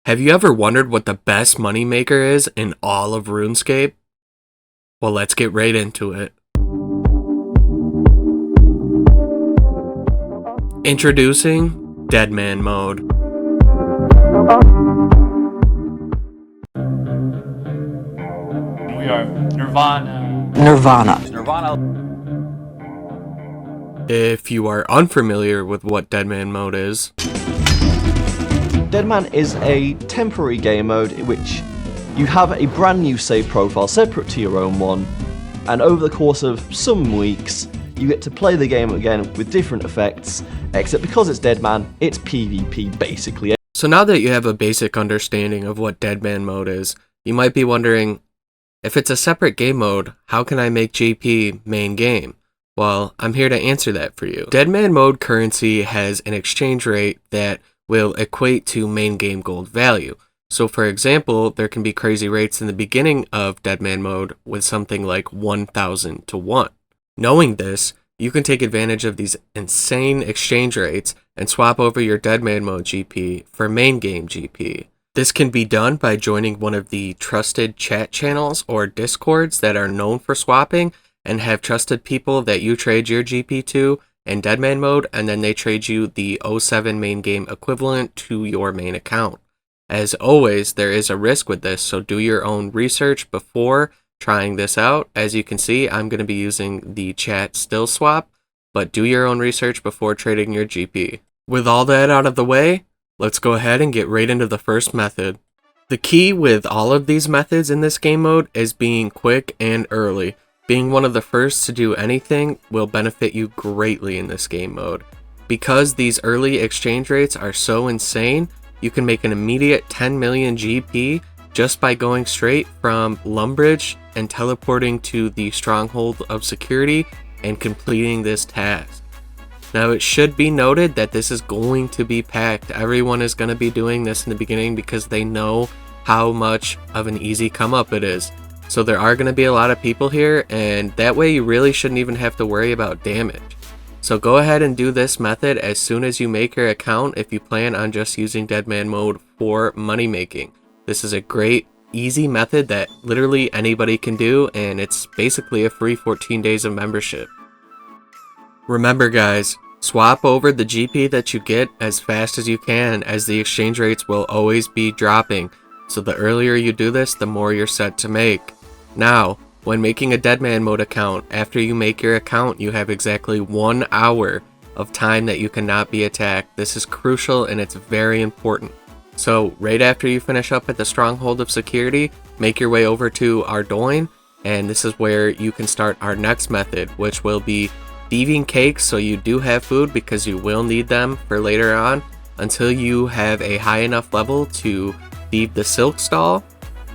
Have you ever wondered what the best moneymaker is in all of RuneScape? Well, let's get right into it. Introducing Deadman Mode. We are Nirvana. If you are unfamiliar with what Deadman Mode is, Deadman is a temporary game mode in which you have a brand new save profile separate to your own one, and over the course of some weeks you get to play the game again with different effects, except because it's Deadman, it's PvP basically. So now that you have a basic understanding of what Deadman Mode is, you might be wondering, if it's a separate game mode, how can I make GP main game? Well, I'm here to answer that for you. Deadman Mode currency has an exchange rate that will equate to main game gold value. So for example, there can be crazy rates in the beginning of Deadman Mode with something like 1,000 to 1. Knowing this, you can take advantage of these insane exchange rates and swap over your Deadman Mode GP for main game GP. This can be done by joining one of the trusted chat channels or discords that are known for swapping and have trusted people that you trade your GP to in Deadman Mode, and then they trade you the 07 main game equivalent to your main account. As always, there is a risk with this, so do your own research before trying this out. As you can see, I'm going to be using the chat still swap, but do your own research before trading your GP. With all that out of the way, let's go ahead and get right into the first method. The key with all of these methods in this game mode is being quick and early. Being one of the first to do anything will benefit you greatly in this game mode. Because these early exchange rates are so insane, you can make an immediate 10 million GP just by going straight from Lumbridge and teleporting to the Stronghold of Security and completing this task. Now it should be noted that this is going to be packed. Everyone is going to be doing this in the beginning because they know how much of an easy come up it is. So there are going to be a lot of people here, and that way you really shouldn't even have to worry about damage. So go ahead and do this method as soon as you make your account if you plan on just using Deadman Mode for money making. This is a great, easy method that literally anybody can do, and it's basically a free 14 days of membership. Remember guys, swap over the GP that you get as fast as you can, as the exchange rates will always be dropping. So the earlier you do this, the more you're set to make. Now, when making a Deadman Mode account, after you make your account, you have exactly 1 hour of time that you cannot be attacked. This is crucial and it's very important. So right after you finish up at the Stronghold of Security, make your way over to Ardoin, and this is where you can start our next method, which will be thieving cakes, so you do have food because you will need them for later on, until you have a high enough level to thieve the Silk Stall,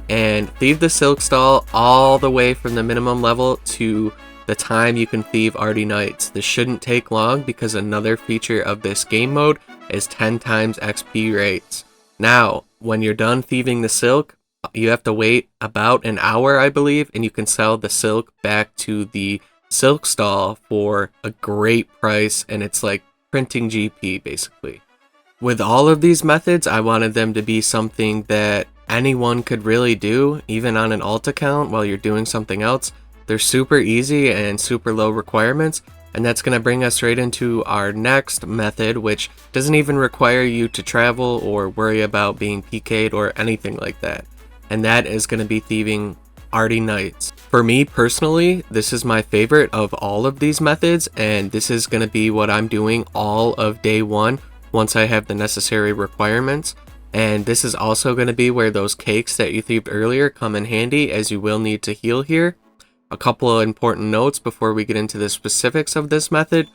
and thieve the Silk Stall all the way from the minimum level to the time you can thieve Ardy Knights. This shouldn't take long because another feature of this game mode is 10 times XP rates. Now, when you're done thieving the silk, you have to wait about an hour, I believe, and you can sell the silk back to the Silk Stall for a great price, and it's like printing GP basically. With all of these methods, I wanted them to be something that anyone could really do, even on an alt account while you're doing something else. They're super easy and super low requirements, and that's going to bring us right into our next method, which doesn't even require you to travel or worry about being PK'd or anything like that. And that is going to be thieving Ardy Knights. For me personally, this is my favorite of all of these methods, and this is going to be what I'm doing all of day one once I have the necessary requirements. And this is also going to be where those cakes that you thieved earlier come in handy, as you will need to heal here. A couple of important notes before we get into the specifics of this method.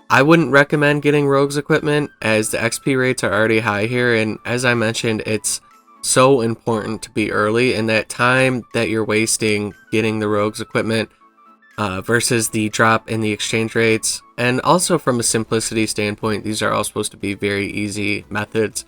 I wouldn't recommend getting Rogue's equipment, as the XP rates are already high here, and as I mentioned, it's so important to be early, and that time that you're wasting getting the Rogue's equipment versus the drop in the exchange rates. And also from a simplicity standpoint, these are all supposed to be very easy methods.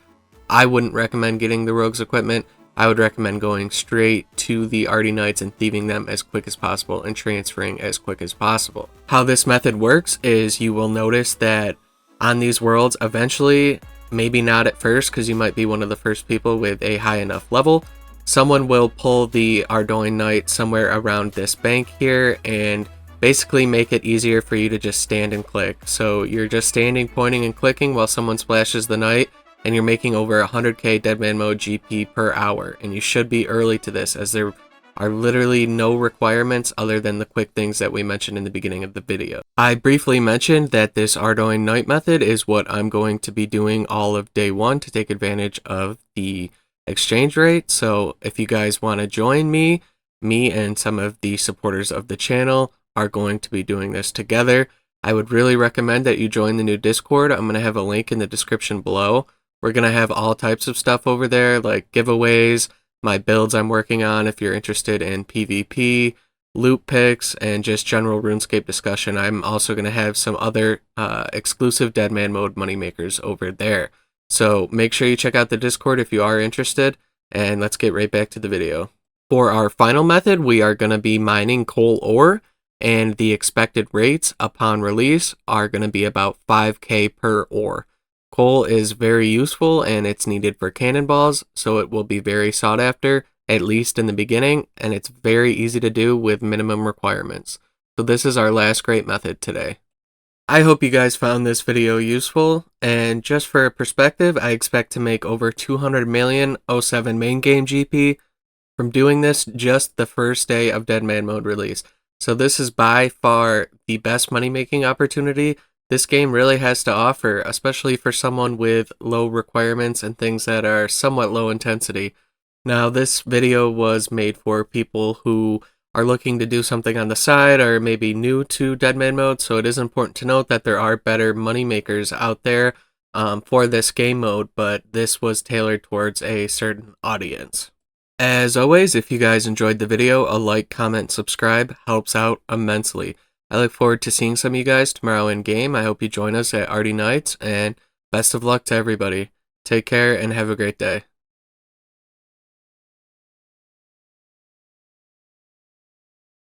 I wouldn't recommend getting the Rogue's equipment. I would recommend going straight to the Ardy Knights and thieving them as quick as possible and transferring as quick as possible. How this method works is you will notice that on these worlds, eventually maybe not at first because you might be one of the first people with a high enough level. Someone will pull the Ardoin Knight somewhere around this bank here and basically make it easier for you to just stand and click. So you're just standing, pointing, and clicking while someone splashes the knight, and you're making over 100k Deadman Mode GP per hour. And you should be early to this, as there are literally no requirements other than the quick things that we mentioned in the beginning of the video. I briefly mentioned that this Ardoin Knight method is what I'm going to be doing all of day one to take advantage of the exchange rate. So if you guys want to join me and some of the supporters of the channel are going to be doing this together, I would really recommend that you join the new Discord. I'm going to have a link in the description below. We're going to have all types of stuff over there, like giveaways, my builds I'm working on if you're interested in PvP, loot picks, and just general RuneScape discussion. I'm also going to have some other exclusive Deadman Mode moneymakers over there. So make sure you check out the Discord if you are interested, and let's get right back to the video. For our final method, we are going to be mining coal ore, and the expected rates upon release are going to be about 5k per ore. Coal is very useful and it's needed for cannonballs, so it will be very sought after, at least in the beginning, and it's very easy to do with minimum requirements. So this is our last great method today. I hope you guys found this video useful, and just for a perspective, I expect to make over 200 million 07 main game GP from doing this just the first day of Deadman Mode release. So this is by far the best money making opportunity this game really has to offer, especially for someone with low requirements and things that are somewhat low intensity. Now, this video was made for people who are looking to do something on the side or maybe new to Deadman Mode, so it is important to note that there are better money makers out there for this game mode, but this was tailored towards a certain audience. As always, if you guys enjoyed the video, a like, comment, subscribe helps out immensely. I look forward to seeing some of you guys tomorrow in game. I hope you join us at Ardy Nights, and best of luck to everybody. Take care and have a great day.